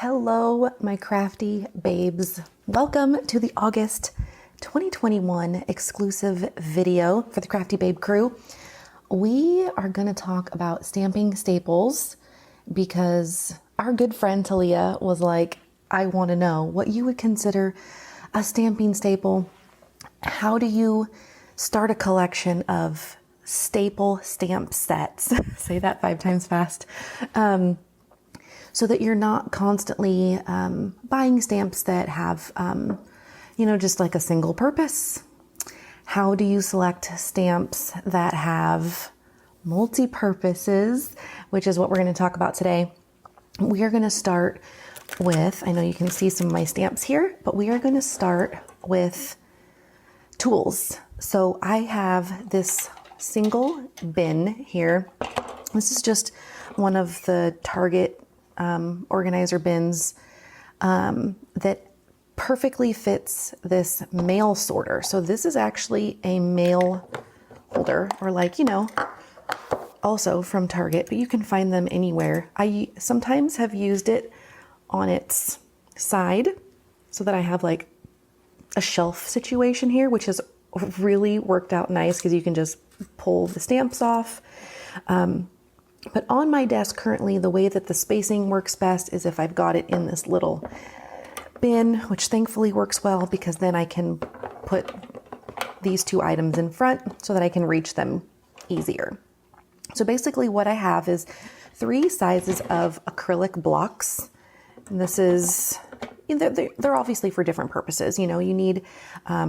Hello, my crafty babes. Welcome to the August 2021 exclusive video for the Crafty Babe Crew. We are going to talk about stamping staples because our good friend Talia was like, I want to know what you would consider a stamping staple. How do you start a collection of staple stamp sets? Say that 5 times fast. So that you're not constantly buying stamps that have, just like a single purpose. How do you select stamps that have multi-purposes, which is what we're going to talk about today. We are going to start with, I know you can see some of my stamps here, but we are going to start with tools. So I have this single bin here. This is just one of the Target organizer bins that perfectly fits this mail sorter. So this is actually a mail holder, or also from Target, but you can find them anywhere. I sometimes have used it on its side so that I have like a shelf situation here, which has really worked out nice because you can just pull the stamps off. But on my desk currently, the way that the spacing works best is if I've got it in this little bin, which thankfully works well because then I can put these 2 items in front so that I can reach them easier. So basically what I have is 3 sizes of acrylic blocks. And this is, they're obviously for different purposes. You need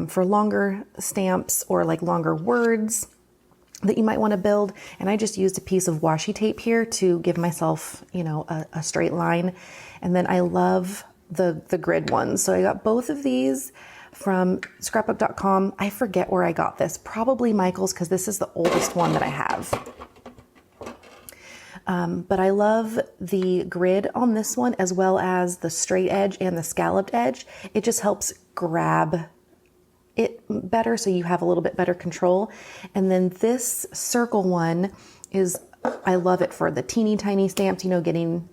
for longer stamps or like longer words that you might want to build. And I just used a piece of washi tape here to give myself, a straight line. And then I love the grid ones. So I got both of these from scrapbook.com. I forget where I got this, probably Michael's, because this is the oldest one that I have. But I love the grid on this one, as well as the straight edge and the scalloped edge. It just helps grab it better, so you have a little bit better control. And then this circle one is, I love it for the teeny tiny stamps, getting,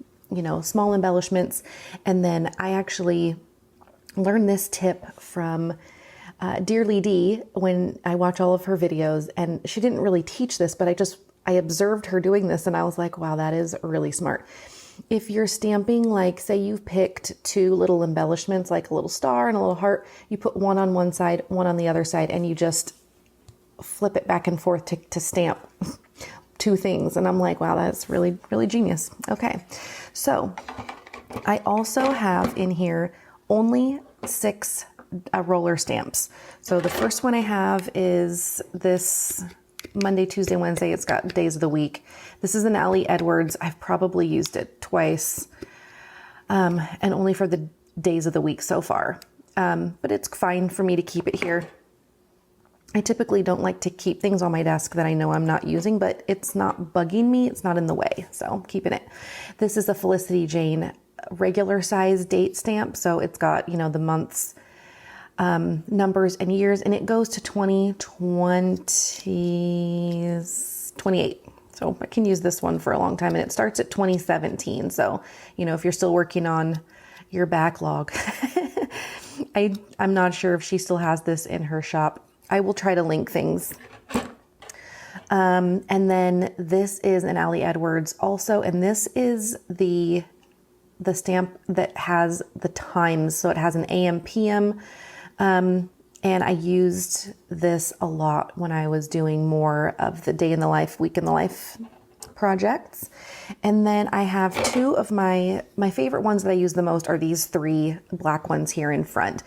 small embellishments. And then I actually learned this tip from Dearly D when I watch all of her videos, and she didn't really teach this, but I observed her doing this and I was like, wow, that is really smart. If you're stamping, like say you've picked 2 little embellishments, like a little star and a little heart, you put one on one side, one on the other side, and you just flip it back and forth to stamp 2 things. And I'm like, wow, that's really, really genius. Okay. So I also have in here only 6 roller stamps. So the first one I have is this Monday, Tuesday, Wednesday. It's got days of the week. This is an Ali Edwards. I've probably used it twice, and only for the days of the week so far. But it's fine for me to keep it here. I typically don't like to keep things on my desk that I know I'm not using, but it's not bugging me. It's not in the way, so I'm keeping it. This is a Felicity Jane regular size date stamp. So it's got, the months, numbers and years, and it goes to 2028. So I can use this one for a long time, and it starts at 2017. So, if you're still working on your backlog, I'm not sure if she still has this in her shop. I will try to link things. And then this is an Ali Edwards also, and this is the stamp that has the times. So it has an AM, PM, and I used this a lot when I was doing more of the day in the life, week in the life projects. And then I have 2 of my favorite ones that I use the most are these 3 black ones here in front.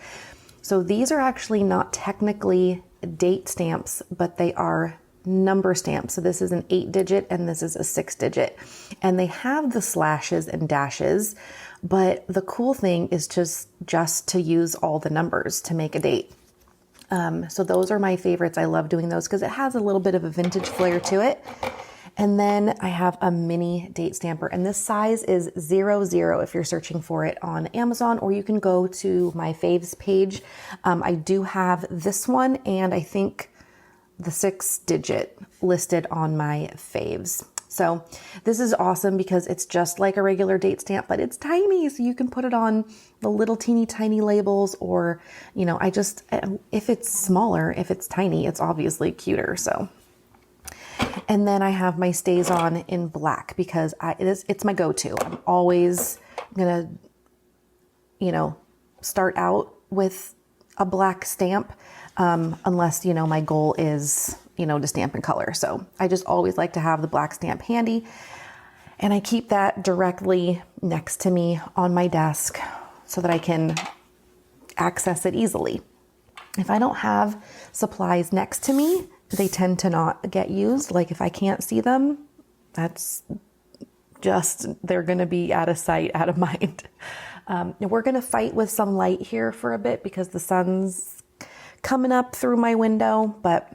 So these are actually not technically date stamps, but they are number stamps. So this is an 8-digit and this is a 6-digit. And they have the slashes and dashes, but the cool thing is just to use all the numbers to make a date. So those are my favorites. I love doing those because it has a little bit of a vintage flair to it. And then I have a mini date stamper, and this size is 00 if you're searching for it on Amazon, or you can go to my faves page. I do have this one, and I think the 6-digit listed on my faves. So this is awesome because it's just like a regular date stamp, but it's tiny. So you can put it on the little teeny tiny labels, or, you know, if it's smaller, if it's tiny, it's obviously cuter. So, and then I have my Stays On in black because it's my go-to. I'm always gonna, you know, start out with a black stamp, unless, you know, my goal is, you know, to stamp in color. So I just always like to have the black stamp handy, and I keep that directly next to me on my desk so that I can access it easily. If I don't have supplies next to me, they tend to not get used. Like if I can't see them, that's just, they're going to be out of sight, out of mind. We're going to fight with some light here for a bit because the sun's coming up through my window, but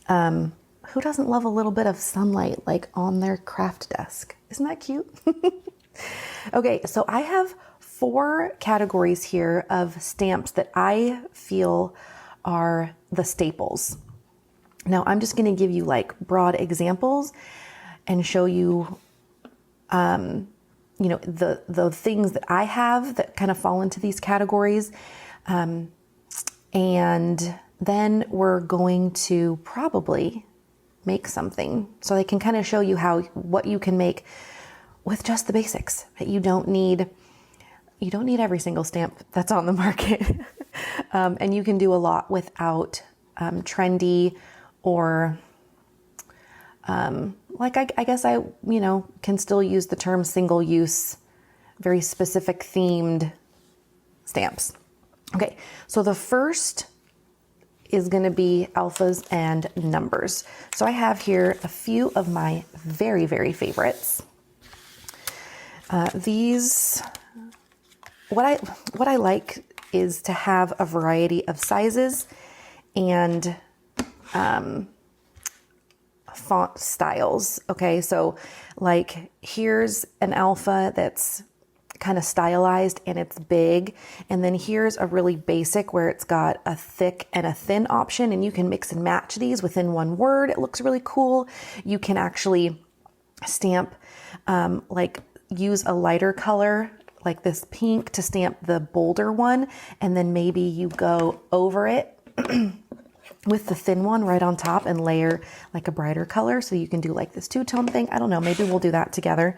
who doesn't love a little bit of sunlight like on their craft desk? Isn't that cute? Okay, so I have 4 categories here of stamps that I feel are the staples. Now I'm just going to give you like broad examples and show you, you know, the things that I have that kind of fall into these categories. And then we're going to probably make something so I can kind of show you what you can make with just the basics. You don't need every single stamp that's on the market. And you can do a lot without trendy or like I guess I, you know, can still use the term single use, very specific themed stamps. Okay, so the first is going to be alphas and numbers. So I have here a few of my very, very favorites. What I like is to have a variety of sizes and font styles. Okay, so like here's an alpha that's kind of stylized and it's big, and then here's a really basic where it's got a thick and a thin option, and you can mix and match these within one word. It looks really cool. You can actually stamp like use a lighter color like this pink to stamp the bolder one, and then maybe you go over it with the thin one right on top and layer like a brighter color. So you can do like this two-tone thing. I don't know, maybe we'll do that together.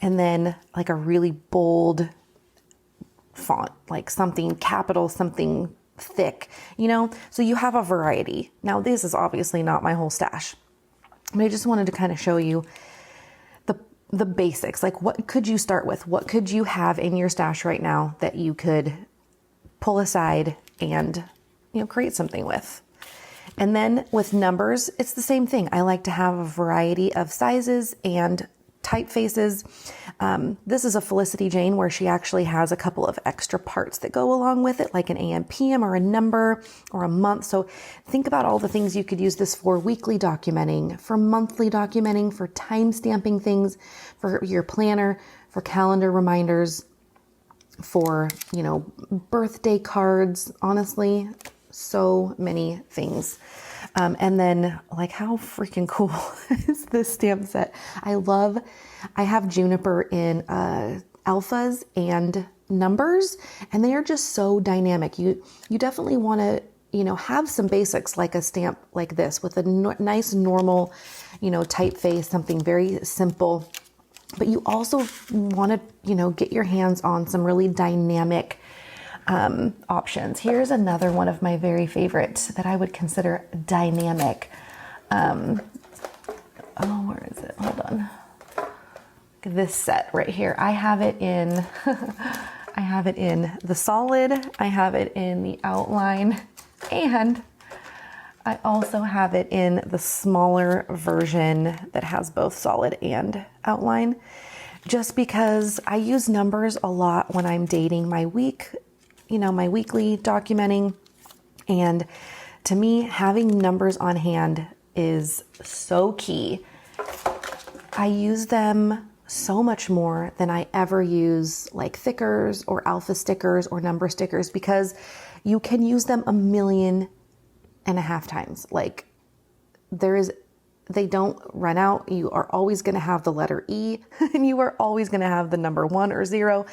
And then like a really bold font, like something capital, something thick, you know? So you have a variety. Now this is obviously not my whole stash, but I just wanted to kind of show you the basics. Like what could you start with? What could you have in your stash right now that you could pull aside and, you know, create something with? And then with numbers, it's the same thing. I like to have a variety of sizes and typefaces. This is a Felicity Jane where she actually has a couple of extra parts that go along with it, like an AM, PM, or a number, or a month. So think about all the things you could use this for: weekly documenting, for monthly documenting, for time stamping things, for your planner, for calendar reminders, for, you know, birthday cards. Honestly, so many things. And then like how freaking cool is this stamp set? I have Juniper in alphas and numbers, and they are just so dynamic. You definitely want to, you know, have some basics like a stamp like this with a nice normal, you know, typeface, something very simple. But you also want to, you know, get your hands on some really dynamic options. Here's another one of my very favorites that I would consider dynamic. Oh, where is it? Hold on. This set right here. I have it in, I have it in the solid, I have it in the outline, and I also have it in the smaller version that has both solid and outline, just because I use numbers a lot when I'm dating my week, you know, my weekly documenting. And to me, having numbers on hand is so key. I use them so much more than I ever use like thickers or alpha stickers or number stickers, because you can use them 1.5 million times. Like there is they don't run out. You are always going to have the letter E and you are always going to have the number 1 or 0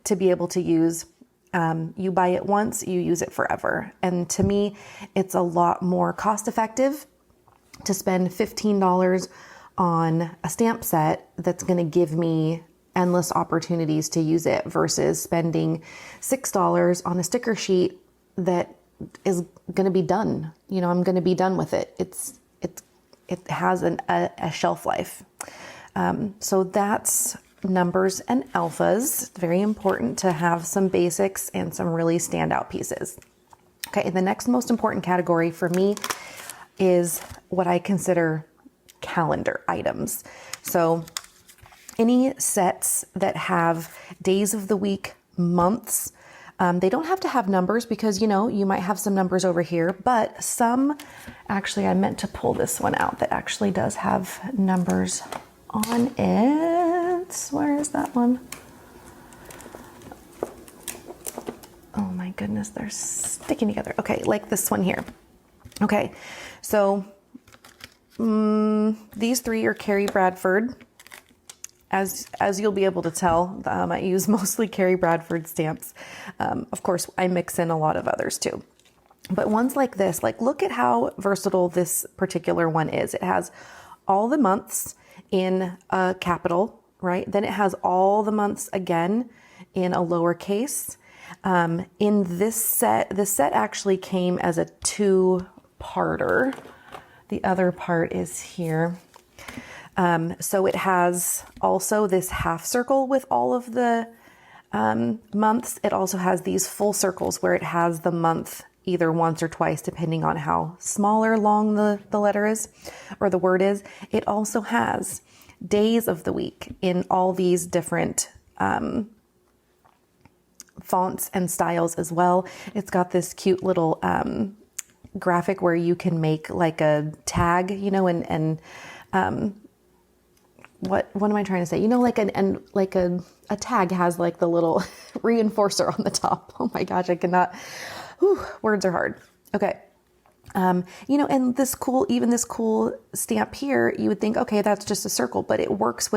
to be able to use. You buy it once, you use it forever. And to me, it's a lot more cost effective to spend $15 on a stamp set that's going to give me endless opportunities to use it versus spending $6 on a sticker sheet that is going to be done. You know, I'm going to be done with it. It has a shelf life. So that's numbers and alphas. It's very important to have some basics and some really standout pieces. Okay, the next most important category for me is what I consider calendar items. So any sets that have days of the week, months, they don't have to have numbers because, you know, you might have some numbers over here, but some, actually I meant to pull this one out that actually does have numbers on it. Where is that one? Oh my goodness, they're sticking together. Okay, like this one here. Okay, so these 3 are Carrie Bradford. As you'll be able to tell, I use mostly Carrie Bradford stamps. Of course, I mix in a lot of others too. But ones like this, like look at how versatile this particular one is. It has all the months in a capital, right? Then it has all the months again in a lowercase. In this set actually came as a 2-parter. The other part is here. So it has also this half circle with all of the months. It also has these full circles where it has the month either once or twice, depending on how small or long the letter is or the word is. It also has days of the week in all these different fonts and styles as well. It's got this cute little graphic where you can make like a tag, you know, and what am I trying to say? You know, like a tag has like the little reinforcer on the top. Oh my gosh, I cannot. Whew, words are hard. Okay. You know, and this cool stamp here, you would think, okay, that's just a circle, but it works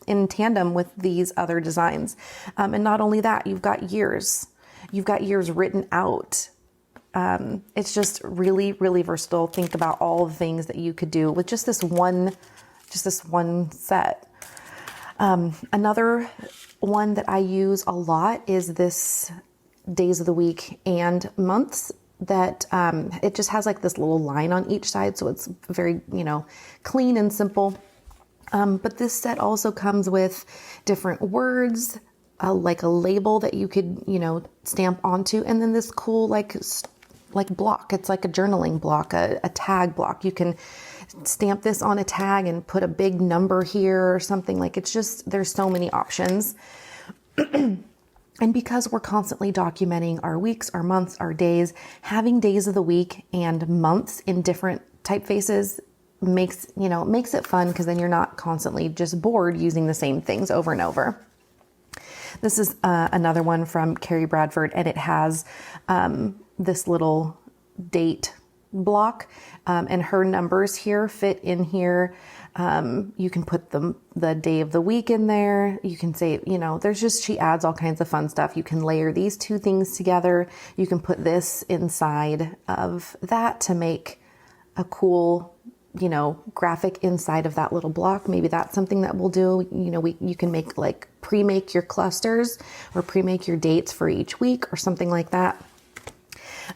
in tandem with these other designs. And not only that, you've got years written out. It's just really, really versatile. Think about all the things that you could do with just this one set. Another one that I use a lot is this days of the week and months that it just has like this little line on each side. So it's very, you know, clean and simple. But this set also comes with different words, like a label that you could, you know, stamp onto. And then this cool, like block. It's like a journaling block, a tag block. You can stamp this on a tag and put a big number here or something. Like it's just, there's so many options. And because we're constantly documenting our weeks, our months, our days, having days of the week and months in different typefaces makes it fun, because then you're not constantly just bored using the same things over and over. This is another one from Carrie Bradford, and it has this little date block, and her numbers here fit in here. You can put the day of the week in there. You can say, you know, she adds all kinds of fun stuff. You can layer these two things together. You can put this inside of that to make a cool, you know, graphic inside of that little block. Maybe that's something that we'll do. You know, you can make like pre-make your clusters or pre-make your dates for each week or something like that.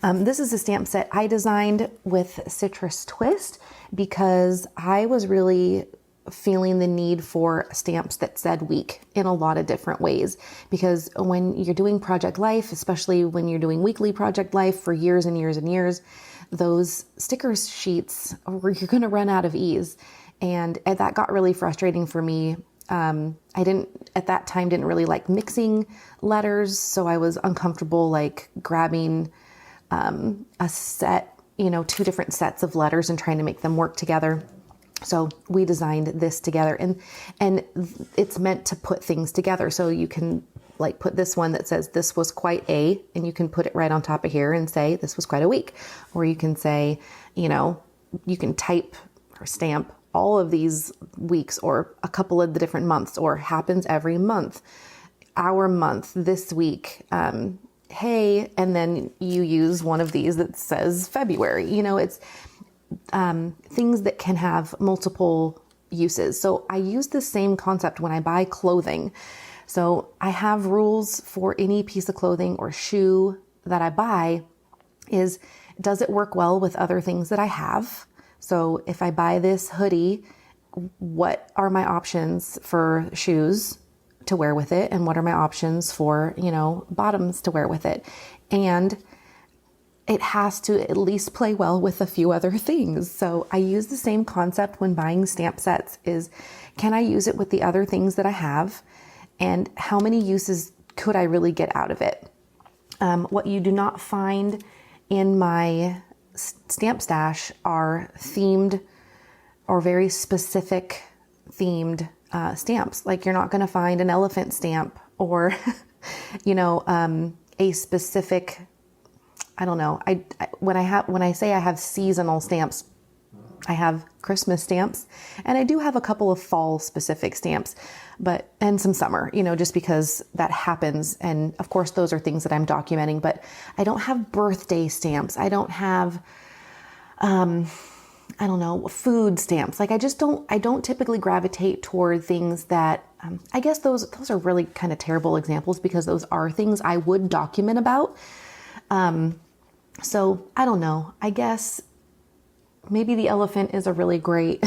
This is a stamp set I designed with Citrus Twist because I was really feeling the need for stamps that said week in a lot of different ways. Because when you're doing project life, especially when you're doing weekly project life for years and years and years, those sticker sheets, you're going to run out of ease. And that got really frustrating for me. I at that time didn't really like mixing letters. So I was uncomfortable like grabbing a set, you know, two different sets of letters and trying to make them work together. So we designed this together, and it's meant to put things together. So you can like put this one that says this was quite a, and you can put it right on top of here and say this was quite a week. Or you can say, you know, you can type or stamp all of these weeks or a couple of the different months, or happens every month, our month, this week, hey, and then you use one of these that says February. You know, it's things that can have multiple uses. So I use the same concept when I buy clothing. So I have rules for any piece of clothing or shoe that I buy. Is, does it work well with other things that I have? So if I buy this hoodie, what are my options for shoes to wear with it? And what are my options for, you know, bottoms to wear with it? And it has to at least play well with a few other things. So I use the same concept when buying stamp sets. Is, can I use it with the other things that I have? And how many uses could I really get out of it? What you do not find in my stamp stash are themed or very specific themed stamps. Like, you're not going to find an elephant stamp or, you know, a specific, I don't know. When I say I have seasonal stamps, I have Christmas stamps, and I do have a couple of fall specific stamps, and some summer, you know, just because that happens. And of course, those are things that I'm documenting, but I don't have birthday stamps. I don't have, I don't know, food stamps. Like, I don't typically gravitate toward things that, I guess those are really kind of terrible examples, because those are things I would document about. So I don't know, I guess maybe the elephant is a really great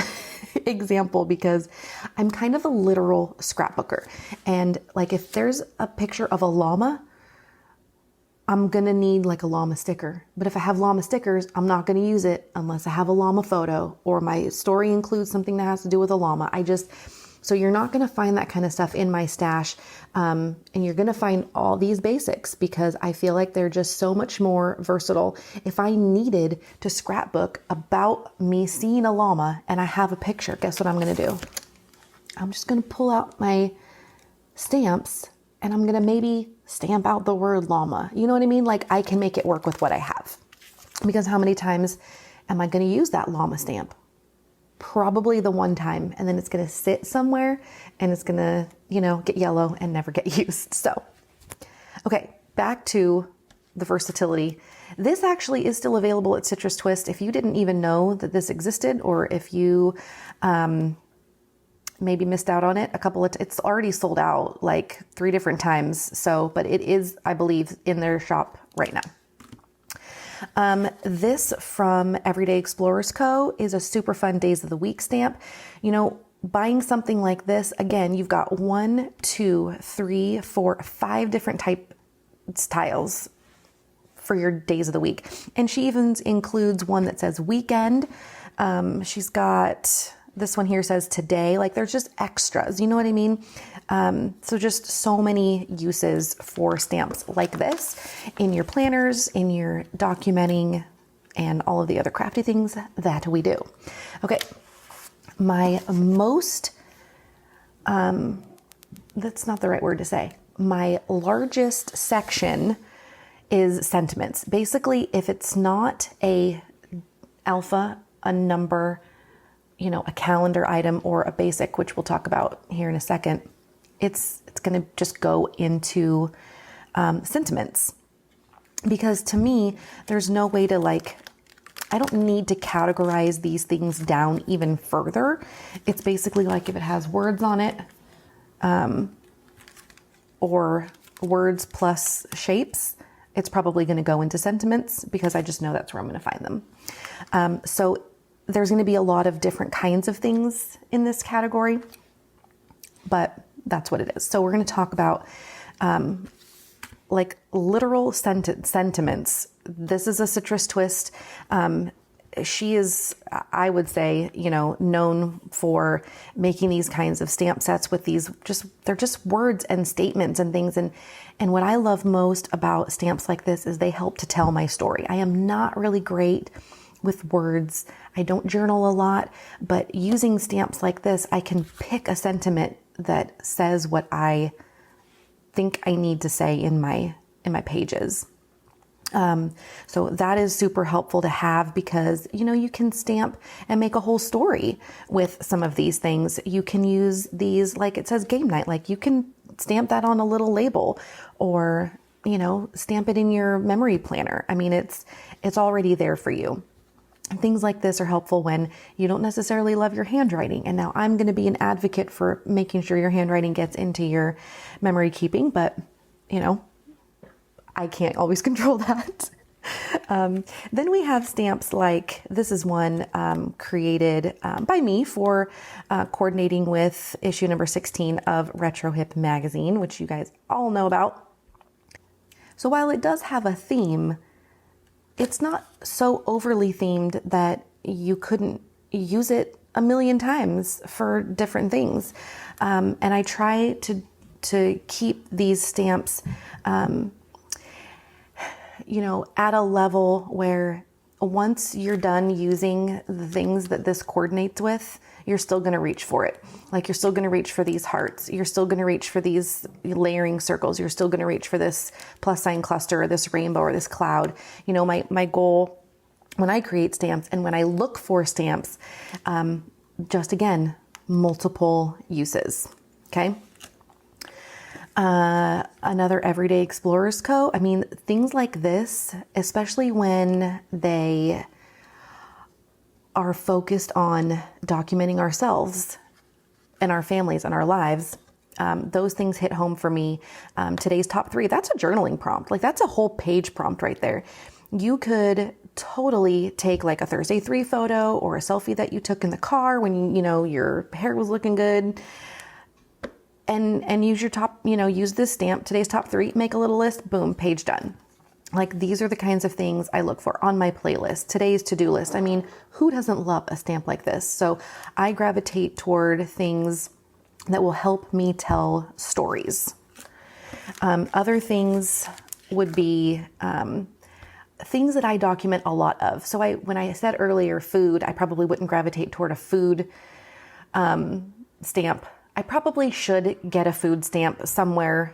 example, because I'm kind of a literal scrapbooker. And like, if there's a picture of a llama, I'm going to need like a llama sticker. But if I have llama stickers, I'm not going to use it unless I have a llama photo, or my story includes something that has to do with a llama. So you're not going to find that kind of stuff in my stash. And you're going to find all these basics, because I feel like they're just so much more versatile. If I needed to scrapbook about me seeing a llama and I have a picture, guess what I'm going to do? I'm just going to pull out my stamps and I'm going to maybe stamp out the word llama. You know what I mean? Like, I can make it work with what I have, because how many times am I going to use that llama stamp? Probably the one time, and then it's going to sit somewhere and it's going to, you know, get yellow and never get used. So, okay, back to the versatility. This actually is still available at Citrus Twist. If you didn't even know that this existed, or if you maybe missed out on it it's already sold out like 3 different times. So, but it is, I believe, in their shop right now. This from Everyday Explorers Co. is a super fun Days of the Week stamp. You know, buying something like this, again, you've got 1, 2, 3, 4, 5 different styles for your Days of the Week. And she even includes one that says weekend. She's got, this one here says today. Like, there's just extras, you know what I mean? So just so many uses for stamps like this in your planners, in your documenting, and all of the other crafty things that we do. Okay, my most, that's not the right word to say. My largest section is sentiments. Basically, if it's not a alpha, a number, you know, a calendar item, or a basic, which we'll talk about here in a second, it's going to just go into sentiments. Because to me, there's no way to, like, I don't need to categorize these things down even further. It's basically like, if it has words on it, or words plus shapes, it's probably going to go into sentiments, because I just know that's where I'm going to find them. So there's going to be a lot of different kinds of things in this category, but that's what it is. So we're going to talk about like literal sentiments. This is a Citrus Twist. She is, I would say, you know, known for making these kinds of stamp sets with these they're just words and statements and things. And what I love most about stamps like this is they help to tell my story. I am not really great with words. I don't journal a lot, but using stamps like this, I can pick a sentiment that says what I think I need to say in my pages. So that is super helpful to have because, you know, you can stamp and make a whole story with some of these things. You can use these, like it says game night, like you can stamp that on a little label or, you know, stamp it in your memory planner. I mean, it's already there for you. Things like this are helpful when you don't necessarily love your handwriting. And now I'm going to be an advocate for making sure your handwriting gets into your memory keeping, but, you know, I can't always control that. Then we have stamps like this is one created by me for coordinating with issue number 16 of Retro Hip magazine, which you guys all know about. So while it does have a theme, it's not so overly themed that you couldn't use it a million times for different things. And I try to keep these stamps you know, at a level where once you're done using the things that this coordinates with, you're still going to reach for it. Like you're still going to reach for these hearts. You're still going to reach for these layering circles. You're still going to reach for this plus sign cluster or this rainbow or this cloud. You know, my goal when I create stamps and when I look for stamps, just again, multiple uses. Okay. Another Everyday Explorers Co. I mean, things like this, especially when they are focused on documenting ourselves and our families and our lives, those things hit home for me. Today's top 3, that's a journaling prompt. Like that's a whole page prompt right there. You could totally take like a Thursday 3 photo or a selfie that you took in the car when, you know, your hair was looking good. And use your top, you know, use this stamp, today's top 3, make a little list, boom, page done. Like these are the kinds of things I look for on my playlist, today's to-do list. I mean, who doesn't love a stamp like this? So I gravitate toward things that will help me tell stories. Other things would be things that I document a lot of. So when I said earlier food, I probably wouldn't gravitate toward a food stamp. I probably should get a food stamp somewhere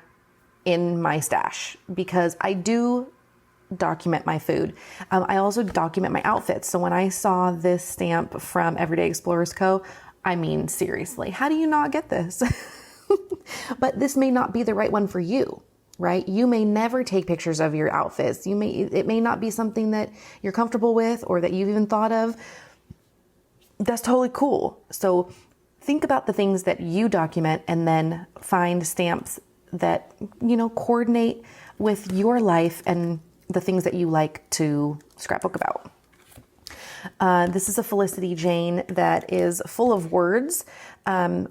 in my stash because I do document my food. I also document my outfits. So when I saw this stamp from Everyday Explorers Co., I mean, seriously, how do you not get this? But this may not be the right one for you, right? You may never take pictures of your outfits. It may not be something that you're comfortable with or that you've even thought of. That's totally cool. So think about the things that you document and then find stamps that, you know, coordinate with your life and the things that you like to scrapbook about. This is a Felicity Jane that is full of words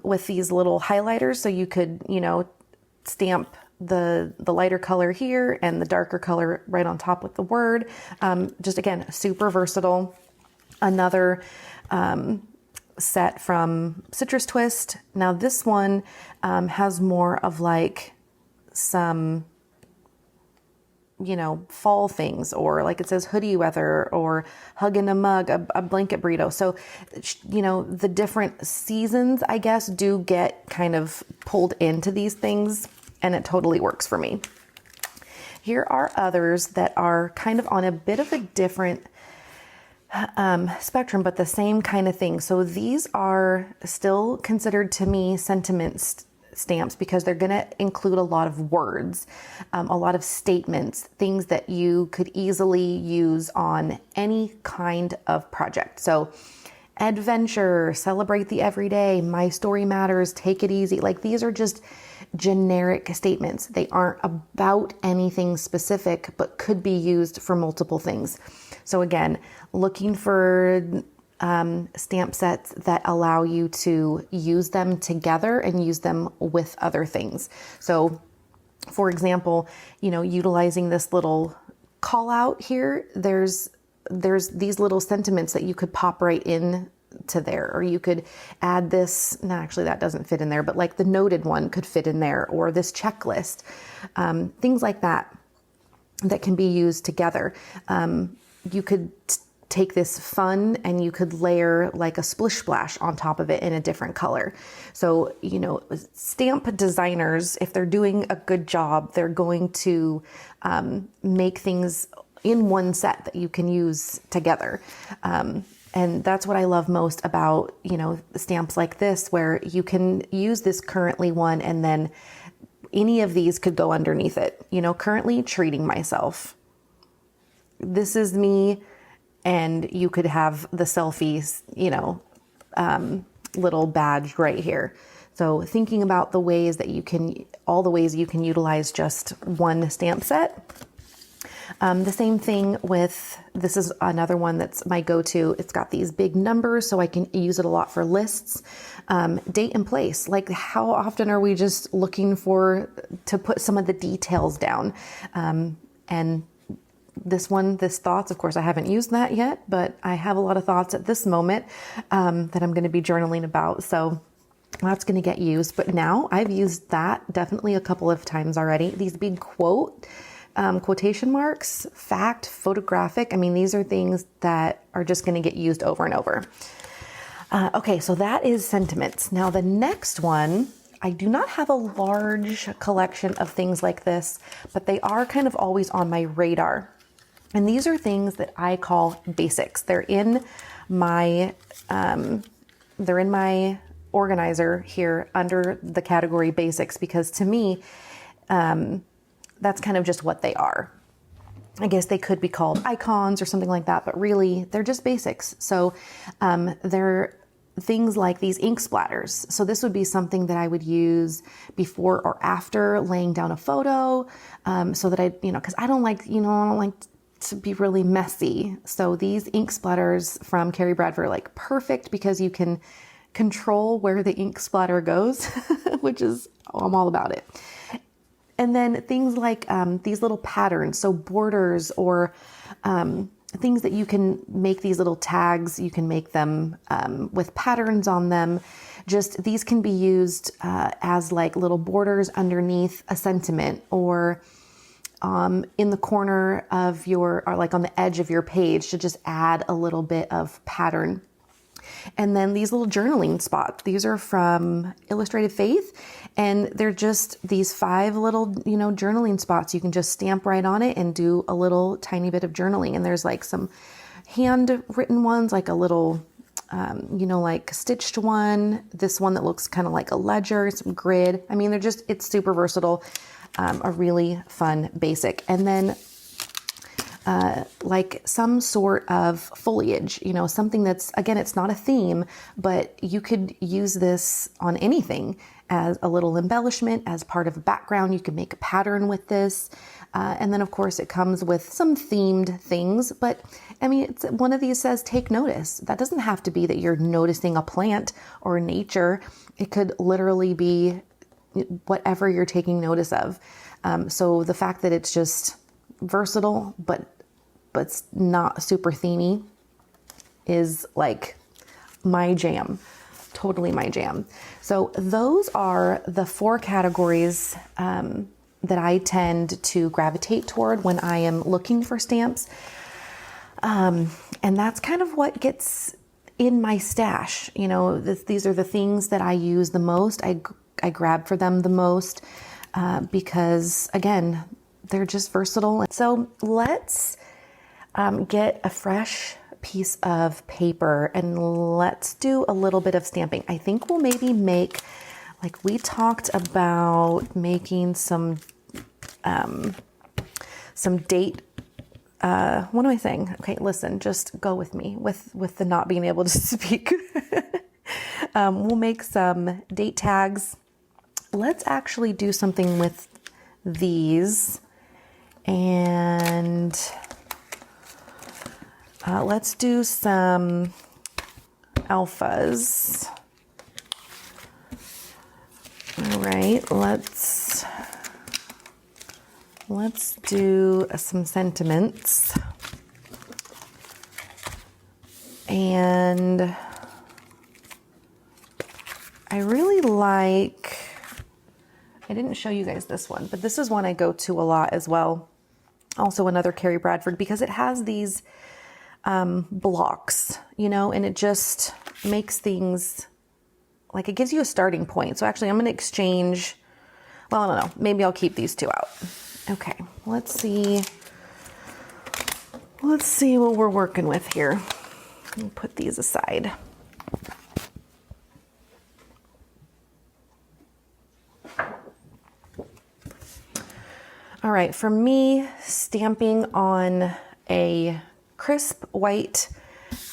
with these little highlighters. So you could, you know, stamp the lighter color here and the darker color right on top with the word. Just again, super versatile. Another set from Citrus Twist. Now this one has more of like some, you know, fall things, or like it says hoodie weather or hug in a mug, a blanket burrito. So, you know, the different seasons, I guess, do get kind of pulled into these things, and it totally works for me. Here are others that are kind of on a bit of a different spectrum, but the same kind of thing. So these are still considered to me sentiment stamps because they're going to include a lot of words, a lot of statements, things that you could easily use on any kind of project. So adventure, celebrate the everyday, my story matters, take it easy. Like these are just generic statements. They aren't about anything specific, but could be used for multiple things. So again, looking for stamp sets that allow you to use them together and use them with other things. So for example, you know, utilizing this little call out here, there's these little sentiments that you could pop right in to there, or you could add this. No, actually that doesn't fit in there, but like the noted one could fit in there, or this checklist, things like that can be used together. You could take this fun and you could layer like a splish splash on top of it in a different color. So, you know, stamp designers, if they're doing a good job, they're going to make things in one set that you can use together. And that's what I love most about, you know, stamps like this, where you can use this currently one and then any of these could go underneath it. You know, currently treating myself. This is me, and you could have the selfies, you know, little badge right here. So thinking about the ways that you can, all the ways you can utilize just one stamp set. The same thing with, this is another one that's my go-to. It's got these big numbers, so I can use it a lot for lists. Date and place. Like, how often are we just looking to put some of the details down? And this one, this thoughts, of course, I haven't used that yet, but I have a lot of thoughts at this moment that I'm going to be journaling about. So that's going to get used. But now I've used that definitely a couple of times already. These big quotation marks, fact, photographic. I mean, these are things that are just going to get used over and over. Okay, so that is sentiments. Now the next one, I do not have a large collection of things like this, but they are kind of always on my radar. And these are things that I call basics. They're in my organizer here under the category basics, because to me, that's kind of just what they are. I guess they could be called icons or something like that, but really they're just basics. So they're things like these ink splatters. So this would be something that I would use before or after laying down a photo, so that because I don't like to be really messy. So these ink splatters from Carrie Bradford are like perfect, because you can control where the ink splatter goes, which is, I'm all about it. And then things like these little patterns, so borders or things that you can make these little tags, you can make them with patterns on them. Just these can be used as like little borders underneath a sentiment, or in the corner of or like on the edge of your page, to just add a little bit of pattern. And then these little journaling spots, these are from Illustrated Faith, and they're just these 5 little, journaling spots. You can just stamp right on it and do a little tiny bit of journaling. And there's like some handwritten ones, like a little, like stitched one, this one that looks kind of like a ledger, some grid. I mean, it's super versatile, a really fun basic. And then like some sort of foliage, something that's, again, it's not a theme, but you could use this on anything as a little embellishment, as part of a background. You can make a pattern with this. And then of course it comes with some themed things, but I mean, one of these says, take notice. That doesn't have to be that you're noticing a plant or nature. It could literally be whatever you're taking notice of. So the fact that it's just versatile, but not super themey is like my jam, totally my jam. So those are the 4 categories that I tend to gravitate toward when I am looking for stamps. And that's kind of what gets in my stash. These are the things that I use the most. I grab for them the most because, again, they're just versatile. So let's get a fresh piece of paper and let's do a little bit of stamping. I think we'll maybe make, like we talked about making some date, what am I saying? Okay, listen, just go with me with the not being able to speak. We'll make some date tags. Let's actually do something with these, and let's do some alphas. All right, let's do some sentiments. And I really like, I didn't show you guys this one, but this is one I go to a lot as well. Also another Carrie Bradford, because it has these blocks, and it just makes things, like it gives you a starting point. So actually I'm going to exchange, well, I don't know, maybe I'll keep these 2 out. Okay, let's see let's see what we're working with here. I'll put these aside. All right, for me, stamping on a crisp white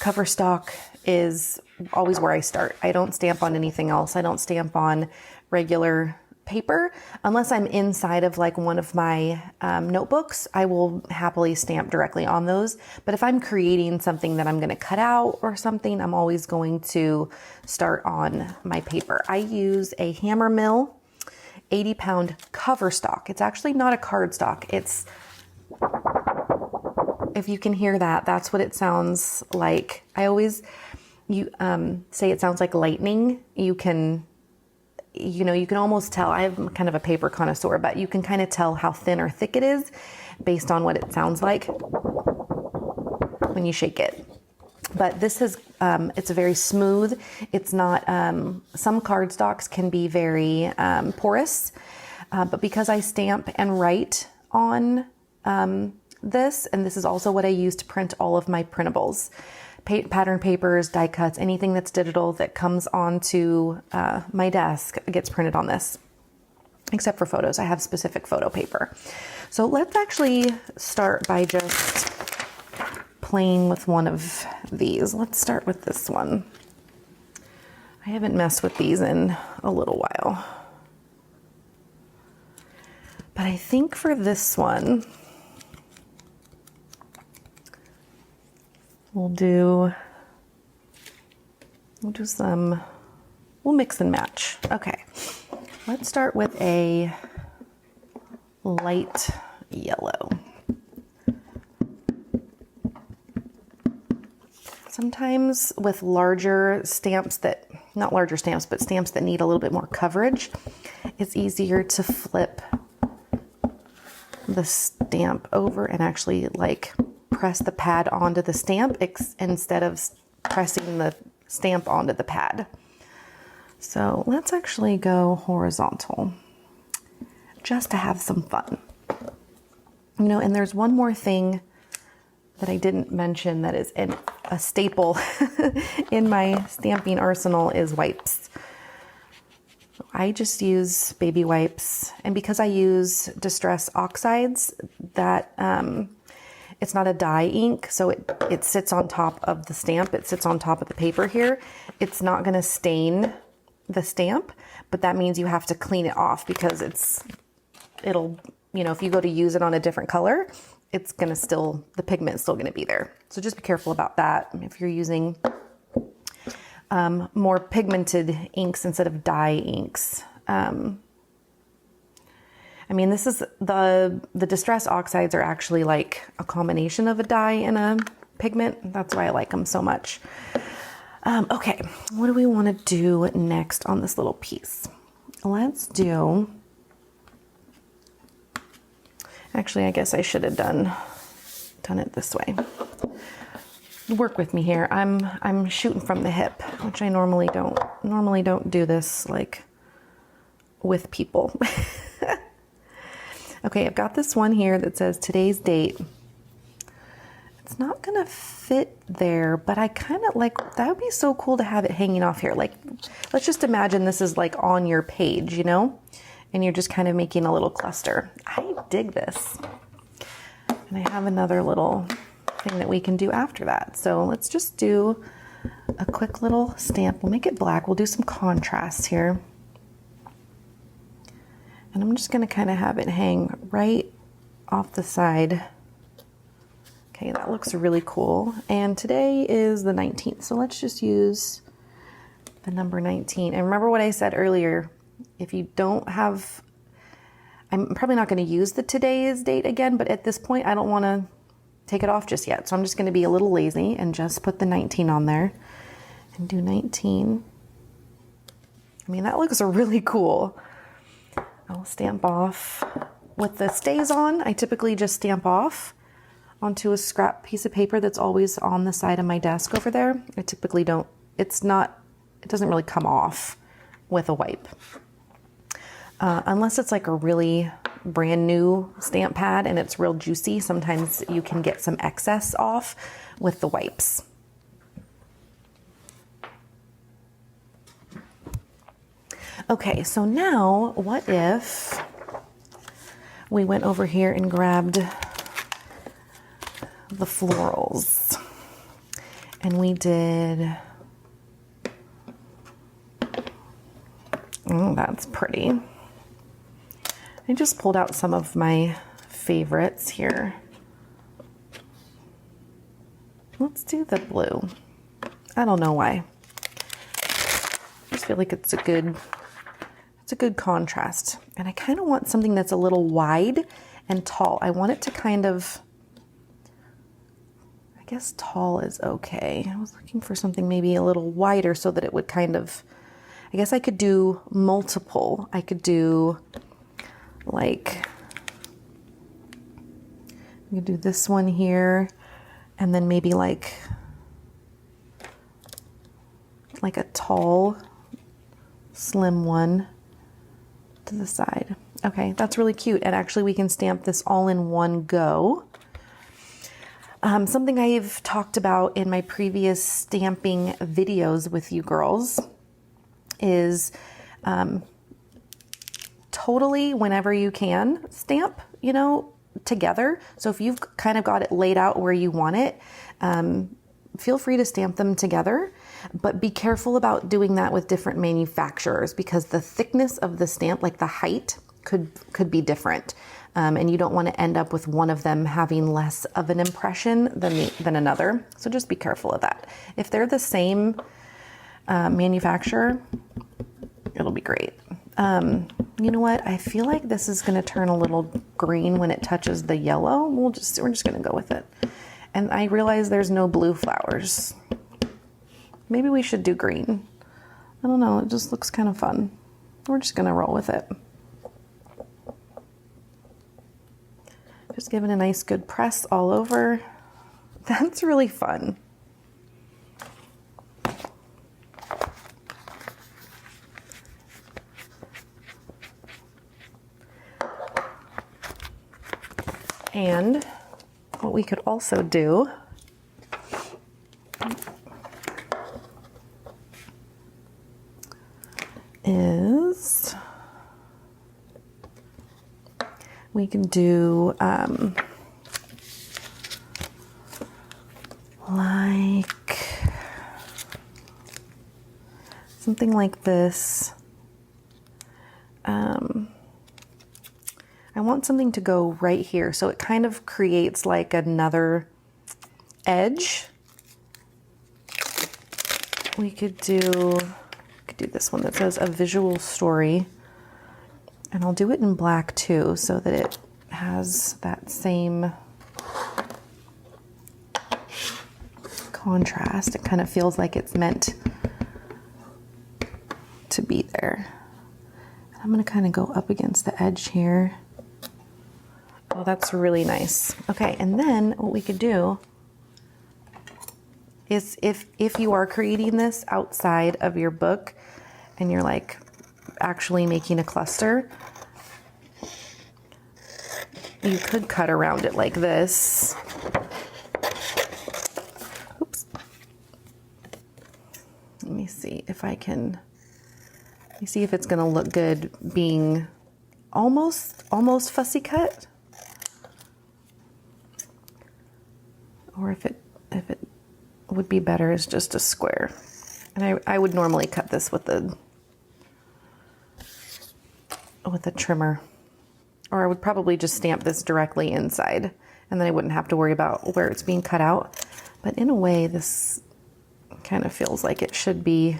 cover stock is always where I start. I don't stamp on anything else. I don't stamp on regular paper unless I'm inside of like one of my notebooks. I will happily stamp directly on those. But if I'm creating something that I'm going to cut out or something, I'm always going to start on my paper. I use a Hammermill 80-pound cover stock. It's actually not a card stock. It's, if you can hear that, that's what it sounds like. I always say it sounds like lightning. You can almost tell. I'm kind of a paper connoisseur, but you can kind of tell how thin or thick it is based on what it sounds like when you shake it. But this is, it's very smooth. It's not, some cardstocks can be very porous, but because I stamp and write on this, and this is also what I use to print all of my printables, pattern papers, die cuts, anything that's digital that comes onto my desk gets printed on this, except for photos. I have specific photo paper. So let's actually start by just playing with one of these. Let's start with this one. I haven't messed with these in a little while. But I think for this one, we'll mix and match. Okay, let's start with a light yellow. Sometimes with larger stamps not larger stamps, but stamps that need a little bit more coverage, it's easier to flip the stamp over and actually like press the pad onto the stamp instead of pressing the stamp onto the pad. So let's actually go horizontal just to have some fun. And there's one more thing that I didn't mention that is a staple in my stamping arsenal is wipes. I just use baby wipes, and because I use Distress Oxides, that it's not a dye ink, so it sits on top of the stamp. It sits on top of the paper here. It's not going to stain the stamp, but that means you have to clean it off because it'll if you go to use it on a different color, the pigment is still going to be there. So just be careful about that. If you're using more pigmented inks instead of dye inks. This is the Distress Oxides are actually like a combination of a dye and a pigment. That's why I like them so much. Okay, what do we want to do next on this little piece? Let's do... Actually, I guess I should have done it this way. Work with me here. I'm shooting from the hip, which I normally don't. Normally don't do this like with people. Okay, I've got this one here that says today's date. It's not gonna fit there, but I kind of like, that would be so cool to have it hanging off here. Like, let's just imagine this is like on your page, and you're just kind of making a little cluster. I dig this. And I have another little thing that we can do after that. So let's just do a quick little stamp. We'll make it black. We'll do some contrast here. And I'm just gonna kind of have it hang right off the side. Okay, that looks really cool. And today is the 19th. So let's just use the number 19. And remember what I said earlier, if you don't have, I'm probably not going to use the today's date again, but at this point I don't want to take it off just yet. So I'm just going to be a little lazy and just put the 19 on there and do 19. That looks really cool. I'll stamp off. With the stays on, I typically just stamp off onto a scrap piece of paper that's always on the side of my desk over there. I typically don't, it doesn't really come off with a wipe. Unless it's like a really brand new stamp pad and it's real juicy, sometimes you can get some excess off with the wipes. Okay, so now what if we went over here and grabbed the florals and we did, oh, that's pretty. I just pulled out some of my favorites here. Let's do the blue. I don't know why. I just feel like it's a good contrast. And I kind of want something that's a little wide and tall. I want it to kind of, I guess tall is okay. I was looking for something maybe a little wider so that it would kind of, I guess I could do multiple. I could do like, we could do this one here and then maybe like a tall, slim one to the side. Okay, that's really cute. And actually we can stamp this all in one go. Something I've talked about in my previous stamping videos with you girls is totally whenever you can stamp, you know, together. So if you've kind of got it laid out where you want it, feel free to stamp them together, but be careful about doing that with different manufacturers because the thickness of the stamp, like the height, could be different. And you don't want to end up with one of them having less of an impression than another. So just be careful of that. If they're the same manufacturer, it'll be great. You know what? I feel like this is going to turn a little green when it touches the yellow. We're just going to go with it. And I realize there's no blue flowers. Maybe we should do green. I don't know. It just looks kind of fun. We're just going to roll with it. Just giving a nice good press all over. That's really fun. And what we could also do is we can do like something like this. I want something to go right here, so it kind of creates like another edge. We could do this one that says a visual story, and I'll do it in black too, so that it has that same contrast. It kind of feels like it's meant to be there. I'm going to kind of go up against the edge here. Oh, that's really nice. Okay, and then what we could do is if you are creating this outside of your book and you're like actually making a cluster, you could cut around it like this. Oops. Let me see if I can, let me see if it's gonna look good being almost fussy cut. Or if it would be better as just a square. And I would normally cut this with a trimmer. Or I would probably just stamp this directly inside, and then I wouldn't have to worry about where it's being cut out. But in a way, this kind of feels like it should be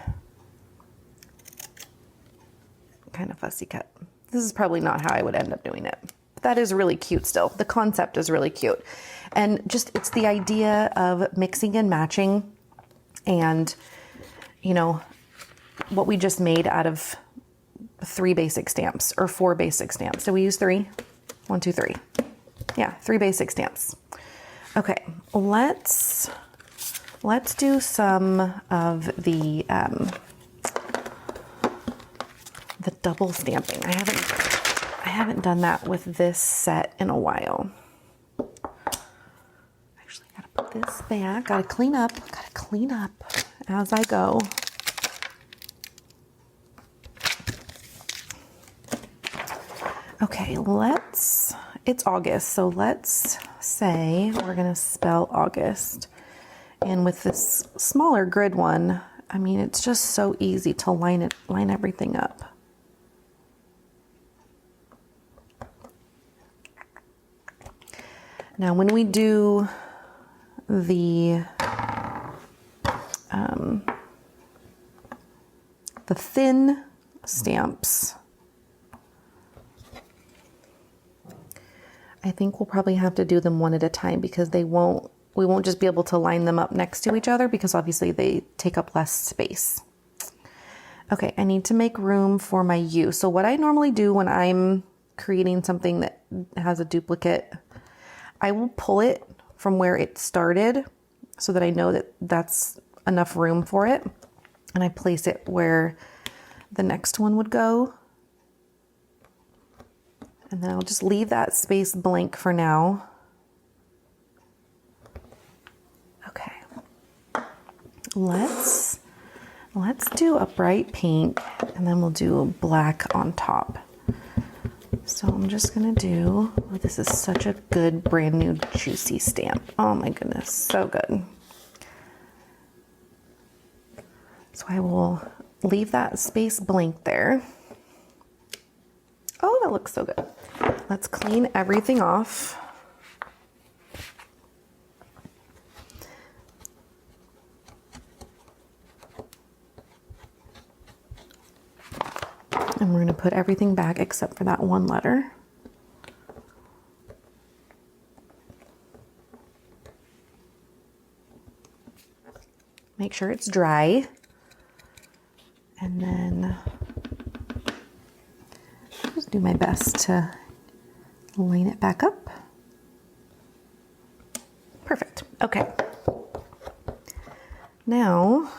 kind of fussy cut. This is probably not how I would end up doing it. But that is really cute still. The concept is really cute. And just, it's the idea of mixing and matching, and, you know, what we just made out of 3 basic stamps, or 4 basic stamps. So we use 3? 1, 2, 3. Yeah, 3 basic stamps. Okay, let's do some of the double stamping. I haven't done that with this set in a while. Actually, I gotta put this back. Gotta clean up as I go. Okay, it's August, so let's say we're gonna spell August. And with this smaller grid one, I mean, it's just so easy to line everything up. Now, when we do the thin stamps, I think we'll probably have to do them one at a time because we won't just be able to line them up next to each other because obviously they take up less space. Okay, I need to make room for my U. So what I normally do when I'm creating something that has a duplicate, I will pull it from where it started so that I know that that's enough room for it. And I place it where the next one would go. And then I'll just leave that space blank for now. Okay. Let's do a bright pink and then we'll do a black on top. So I'm just gonna do, oh, this is such a good brand new juicy stamp. Oh my goodness, so good. So I will leave that space blank there. Oh, that looks so good. Let's clean everything off. And we're going to put everything back except for that one letter. Make sure it's dry. And then just do my best to line it back up. Perfect. Okay. Now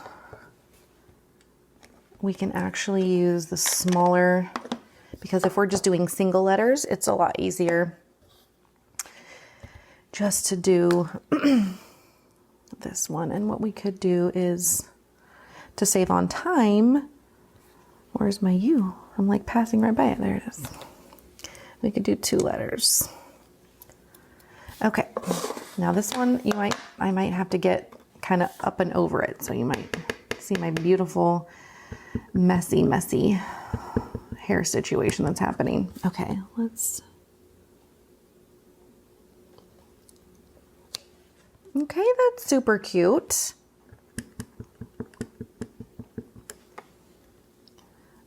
we can actually use the smaller, because if we're just doing single letters, it's a lot easier just to do this one. And what we could do is, to save on time, where's my U? I'm like passing right by it. There it is. We could do 2 letters. Okay. Now this one, I might have to get kind of up and over it. So you might see my beautiful, messy hair situation that's happening. Okay, okay, that's super cute.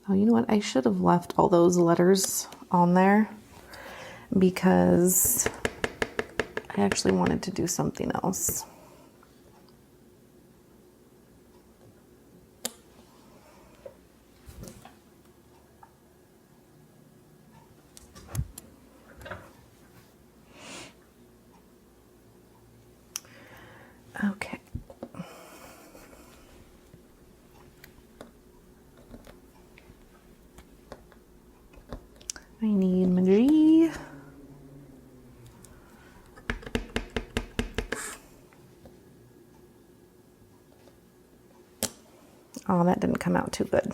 Oh, you know what? I should have left all those letters on there because I actually wanted to do something else. Okay. I need my G. Oh, that didn't come out too good.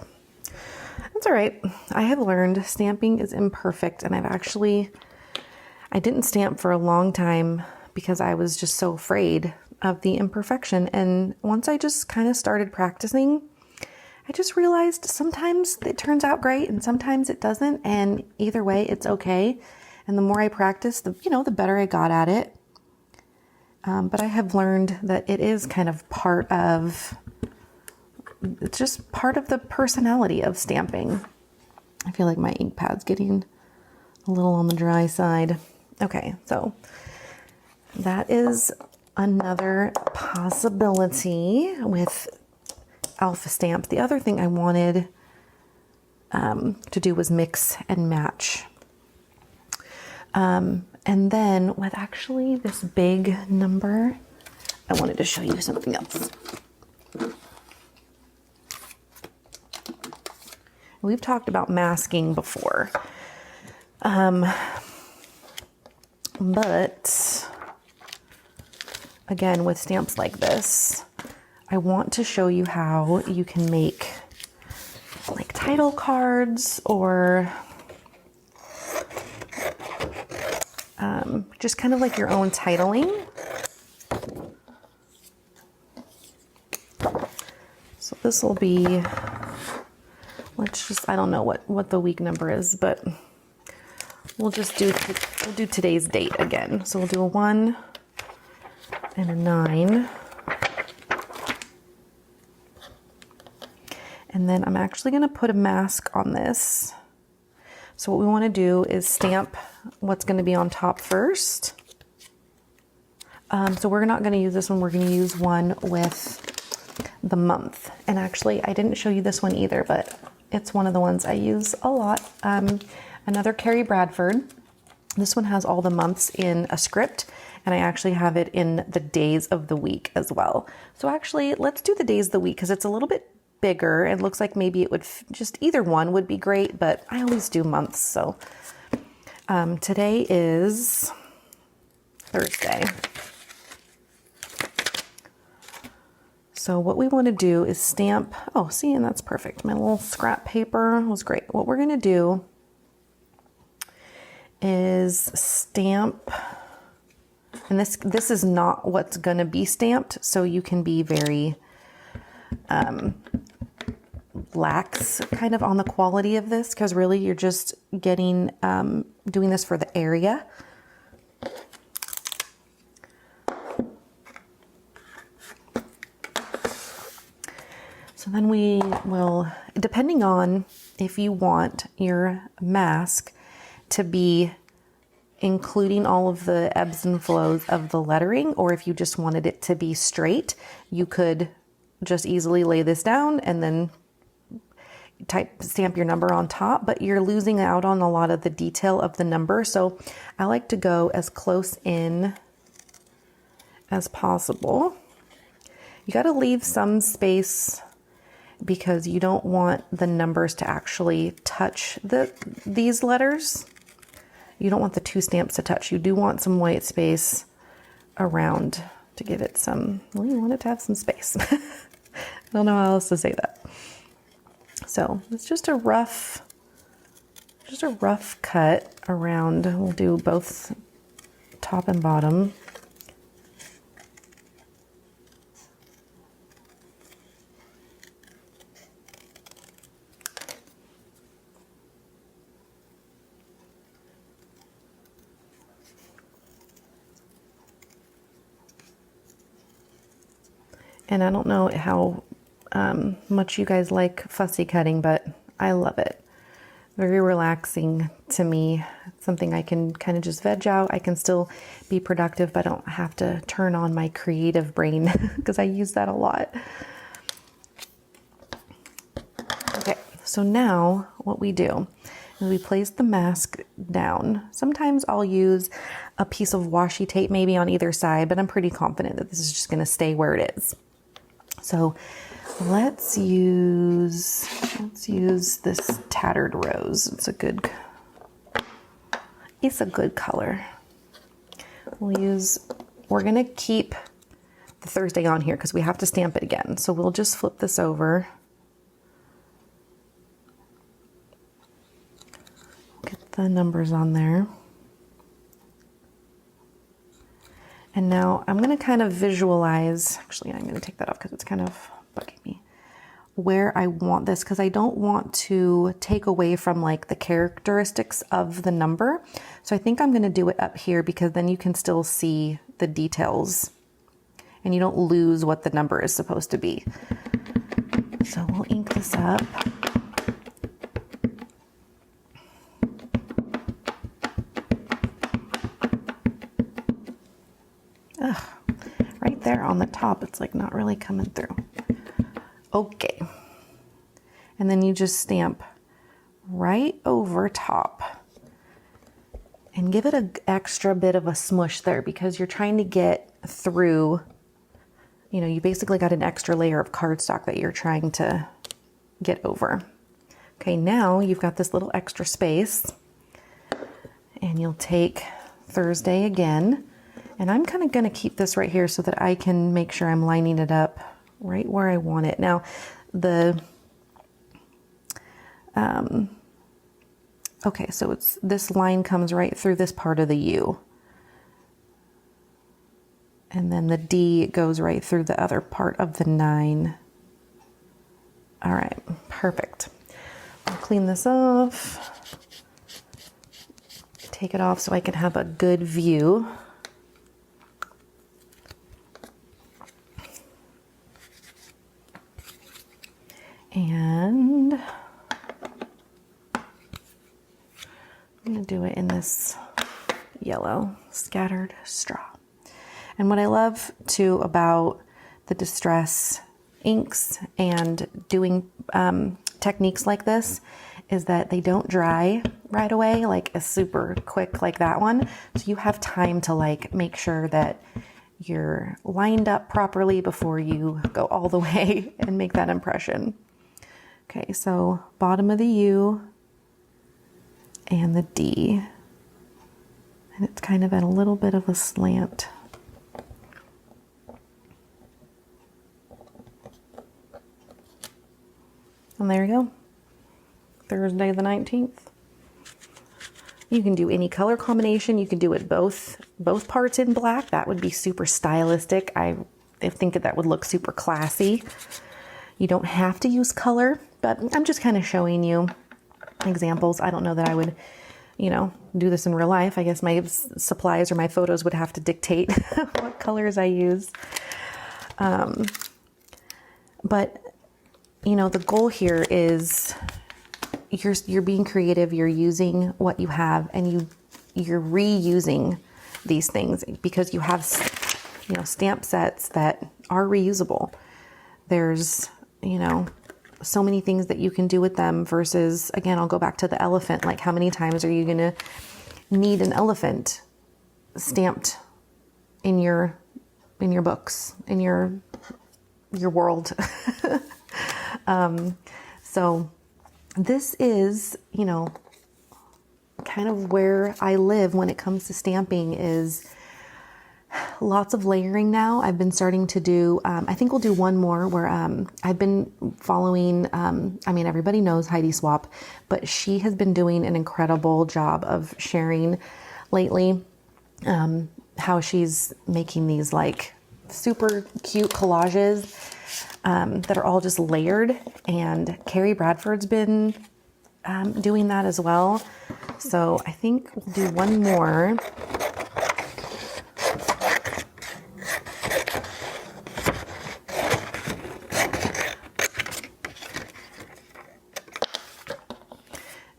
That's all right. I have learned stamping is imperfect, and I didn't stamp for a long time because I was just so afraid of the imperfection. And once I just kind of started practicing, I just realized sometimes it turns out great and sometimes it doesn't. And either way, it's okay. And the more I practiced, the better I got at it. But I have learned that it is kind of it's just part of the personality of stamping. I feel like my ink pad's getting a little on the dry side. Okay, so that is another possibility with alpha stamp. The other thing I wanted to do was mix and match. And then with actually this big number, I wanted to show you something else. We've talked about masking before. But again, with stamps like this, I want to show you how you can make like title cards or just kind of like your own titling. So this will be, let's just, I don't know what the week number is, but we'll do today's date again. So we'll do a 1 and a 9. And then I'm actually going to put a mask on this. So what we want to do is stamp what's going to be on top first. So we're not going to use this one. We're going to use one with the month. And actually, I didn't show you this one either, but it's one of the ones I use a lot. Another Carrie Bradford. This one has all the months in a script, and I actually have it in the days of the week as well. So actually, let's do the days of the week because it's a little bit bigger. It looks like maybe it would just either one would be great, but I always do months. So today is Thursday. So what we want to do is stamp, oh, see, and that's perfect. My little scrap paper was great. What we're going to do is stamp, and this is not what's going to be stamped, so you can be very lax kind of on the quality of this, because really you're just getting, doing this for the area. So then we will, depending on if you want your mask to be including all of the ebbs and flows of the lettering, or if you just wanted it to be straight, you could just easily lay this down and then stamp your number on top, but you're losing out on a lot of the detail of the number. So I like to go as close in as possible. You got to leave some space because you don't want the numbers to actually touch these letters. You don't want the two stamps to touch. You do want some white space around to give it some, well, you want it to have some space. I don't know how else to say that. So it's just a rough cut around. We'll do both top and bottom. And I don't know how much you guys like fussy cutting, but I love it. Very relaxing to me. It's something I can kind of just veg out. I can still be productive, but I don't have to turn on my creative brain because I use that a lot. Okay, so now what we do is we place the mask down. Sometimes I'll use a piece of washi tape maybe on either side, but I'm pretty confident that this is just going to stay where it is. So let's use this Tattered Rose. It's a good color. We're gonna keep the Thursday on here because we have to stamp it again. So we'll just flip this over. Get the numbers on there. And now I'm going to kind of visualize, actually I'm going to take that off because it's kind of bugging me, where I want this, because I don't want to take away from like the characteristics of the number. So I think I'm going to do it up here because then you can still see the details and you don't lose what the number is supposed to be. So we'll ink this up. Ugh, right there on the top, it's like not really coming through. Okay. And then you just stamp right over top and give it an extra bit of a smush there because you're trying to get through, you know, you basically got an extra layer of cardstock that you're trying to get over. Okay, now you've got this little extra space. And you'll take Thursday again. And I'm kind of going to keep this right here so that I can make sure I'm lining it up right where I want it. Now, okay, so this line comes right through this part of the U. And then the D goes right through the other part of the 9. All right, perfect. I'll clean this off. Take it off so I can have a good view. And I'm going to do it in this yellow scattered straw. And what I love too about the distress inks and doing techniques like this is that they don't dry right away, like a super quick like that one. So you have time to like make sure that you're lined up properly before you go all the way and make that impression. Okay, so bottom of the U and the D. And it's kind of at a little bit of a slant. And there you go. Thursday the 19th. You can do any color combination. You can do it both parts in black. That would be super stylistic. I think that would look super classy. You don't have to use color, but I'm just kind of showing you examples. I don't know that I would, do this in real life. I guess my supplies or my photos would have to dictate what colors I use. But the goal here is you're being creative, you're using what you have, and you're reusing these things because you have, stamp sets that are reusable. There's, so many things that you can do with them versus, again, I'll go back to the elephant. Like, how many times are you going to need an elephant stamped in your books, in your world? So this is, kind of where I live when it comes to stamping is lots of layering now. I've been starting to do, I think we'll do one more where I've been following, everybody knows Heidi Swap, but she has been doing an incredible job of sharing lately how she's making these like super cute collages that are all just layered, and Carrie Bradford's been doing that as well. So I think we'll do one more.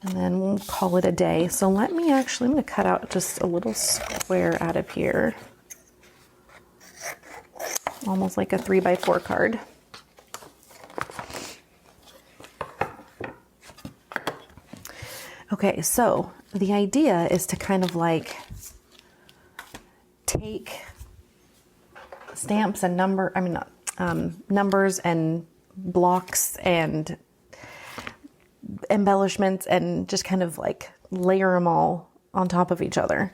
And then we'll call it a day. So I'm going to cut out just a little square out of here. Almost like a 3x4 card. Okay, so the idea is to kind of like take stamps and numbers and blocks and embellishments and just kind of like layer them all on top of each other.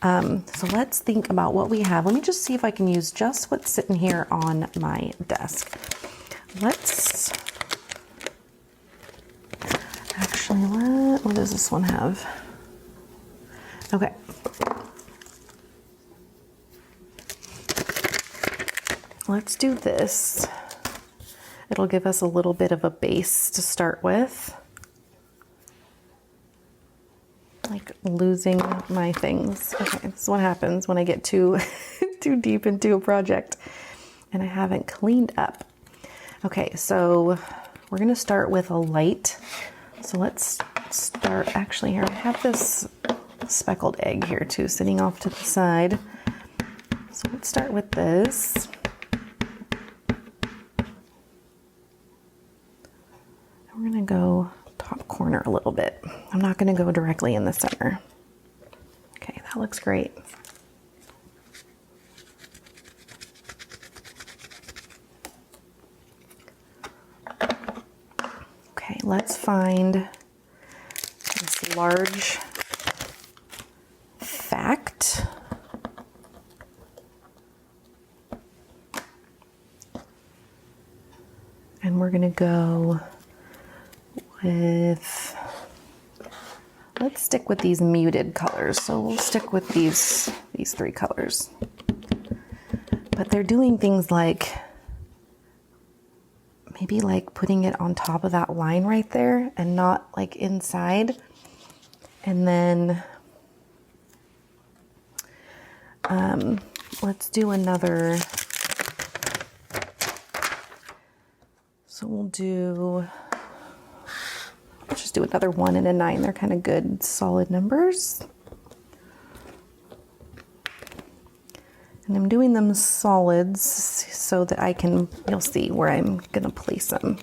So let's think about what we have. Let me just see if I can use just what's sitting here on my desk. What does this one have? Okay. Let's do this. It'll give us a little bit of a base to start with. Like losing my things. Okay, this is what happens when I get too deep into a project and I haven't cleaned up. Okay, so we're gonna start with a light. So let's start, actually here, I have this speckled egg here too, sitting off to the side. So let's start with this. And we're gonna go top corner a little bit. I'm not gonna go directly in the center. Okay, that looks great. Okay, let's find this large gonna go with, let's stick with these muted colors. So we'll stick with these three colors. But they're doing things like, maybe like putting it on top of that line right there and not like inside. And then let's do another. So let's just do another 1 and a 9. They're kind of good, solid numbers. And I'm doing them solids so that you'll see where I'm gonna place them.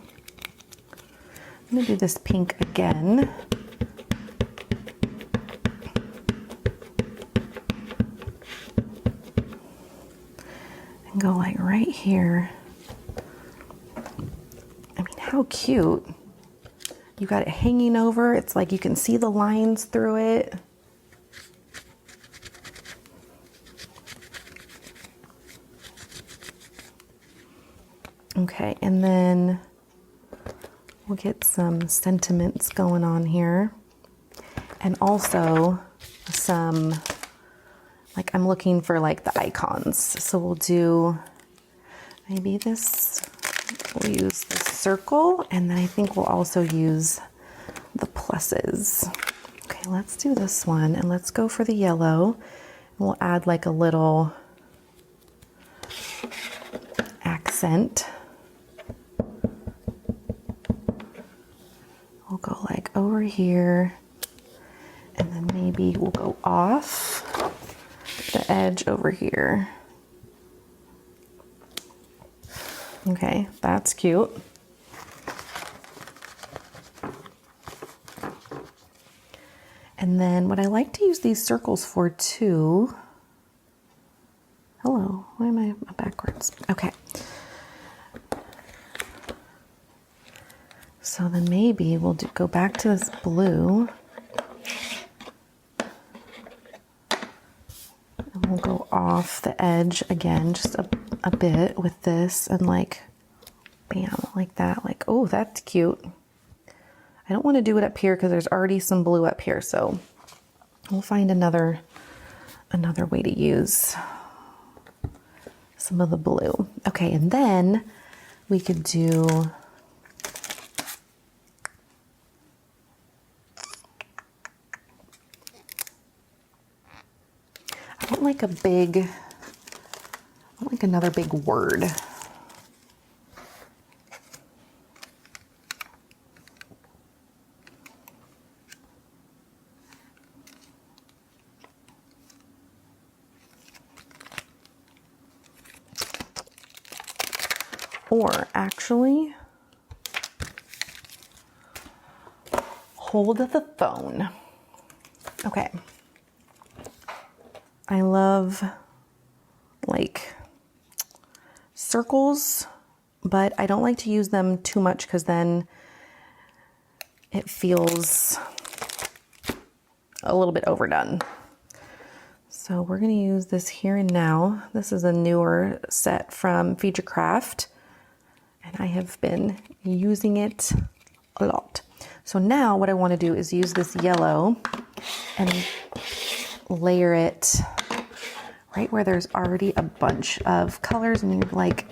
I'm gonna do this pink again. And go like right here. I mean, how cute. You got it hanging over. It's like you can see the lines through it. Okay, and then we'll get some sentiments going on here. And also some, like I'm looking for like the icons. So we'll do maybe this, we'll use the circle, and then I think we'll also use the pluses. Okay, let's do this one, and let's go for the yellow. We'll add like a little accent. We'll go like over here, and then maybe we'll go off the edge over here. Okay, that's cute. And then what I like to use these circles for too. Hello, why am I backwards? Okay. So then maybe we'll go back to this blue. And we'll go off the edge again, just a bit with this, and like, bam, like that. Like, oh, that's cute. I don't want to do it up here because there's already some blue up here. So we'll find another way to use some of the blue. Okay, and then we could do, I want like another big word. Or actually, hold the phone. Okay. I love like circles, but I don't like to use them too much because then it feels a little bit overdone. So we're going to use this here and now. This is a newer set from Feature Craft, and I have been using it a lot. So now what I want to do is use this yellow and layer it right where there's already a bunch of colors, and you're like,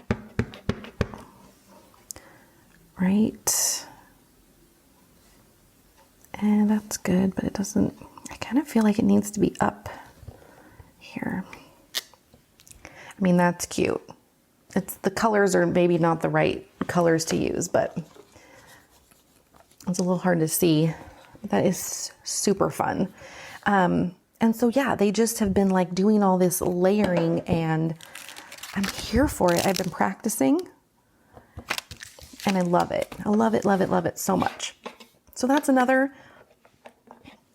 right, and that's good, but it doesn't, I kind of feel like it needs to be up here. I mean, that's cute. It's, the colors are maybe not the right colors to use, but it's a little hard to see. That is super fun. And so, yeah, they just have been like doing all this layering, and I'm here for it. I've been practicing and I love it. I love it, love it, love it so much. So that's another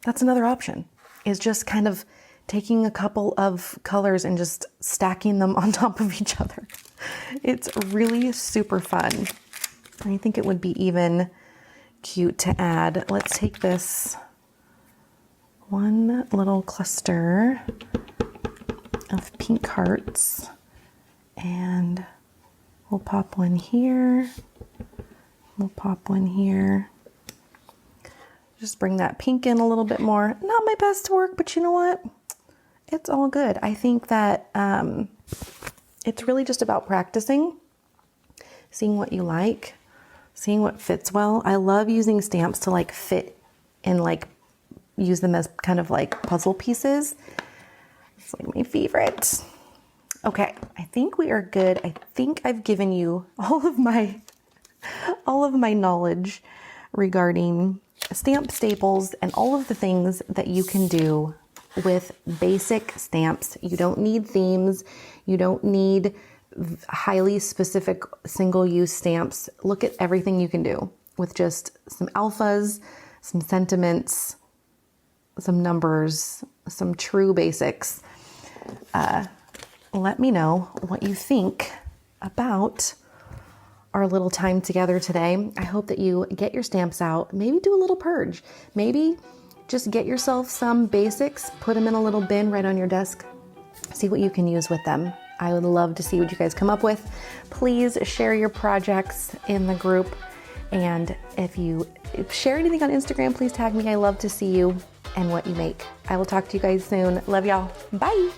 option, is just kind of taking a couple of colors and just stacking them on top of each other. It's really super fun. I think it would be even cute to add. Let's take this one little cluster of pink hearts, and we'll pop one here We'll pop one here. Just bring that pink in a little bit more. Not my best work, but you know what? It's all good. I think that it's really just about practicing, seeing what you like, seeing what fits well. I love using stamps to like fit and like use them as kind of like puzzle pieces. It's like my favorite. Okay, I think we are good. I think I've given you all of my knowledge regarding stamp staples and all of the things that you can do with basic stamps. You don't need themes. You don't need highly specific single-use stamps. Look at everything you can do with just some alphas, some sentiments, some numbers, some true basics. Let me know what you think about our little time together today. I hope that you get your stamps out, maybe do a little purge, maybe just get yourself some basics, put them in a little bin right on your desk, see what you can use with them. I would love to see what you guys come up with. Please share your projects in the group. And if you share anything on Instagram, please tag me. I love to see you and what you make. I will talk to you guys soon. Love y'all. Bye.